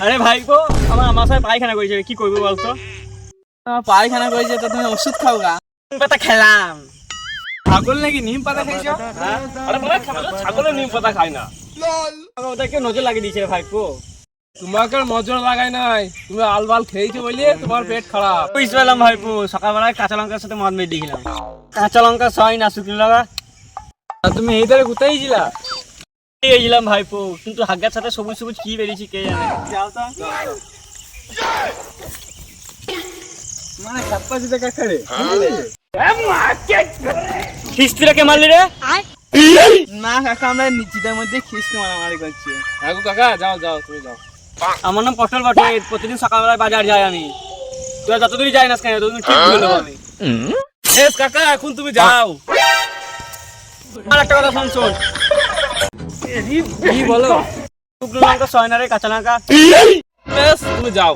আরে ভাইপো আমার মাথায় পায়খানা করেছে, কি করবো বলতো? পায়খানা করেছে তো তুমি ওষুধ খাও গা। নিম পাতা খেলাম। ছাগল নাকি নিম পাতা খাইছো? আরে বাবা, ছাগলের নিম পাতা খায় না। ওদেরকে নজর লাগিয়ে দিয়েছে ভাইপো। তোমাকে নজর লাগাই নাই, তুমি আলবাল খেয়েছো বলে তোমার পেট খারাপ। বুঝতে পারলাম ভাইপো, সকালবেলায় কাঁচা লঙ্কার সাথে মদ মেয়ে দিয়েছিলাম। কাঁচা লঙ্কা ছয় না শুকনো লঙ্কা তুমি এই ধারে কোথায় ছিলা? গেছিলাম ভাইপো, কিন্তু হাগ্গার সাথে সবুজ সবুজ কি বেরিয়েছি কে জানে। যাও তো। মানে কাপ্পা জিতে কাকড়ে খিস্তিটাকে মারলি রে? না কাকা, আমরা নিচিতার মধ্যে খিস্তি মারামারি করছি। কাকু কাকা যাও যাও, তুমি যাও। আমার নাম পটল বটে, প্রতিদিন সকালবেলায় বাজার যাই আমি। তুই যতদূরই যাই না কেন ততদিন ঠিক বলে দেবো আমি। এস কাকা, এখন তুমি যাও। আর একটা কথা শোন শোন। কি বলো? শুকনো লঙ্কা ছয় না রে, কাঁচা লঙ্কা। বেশ তুমি যাও।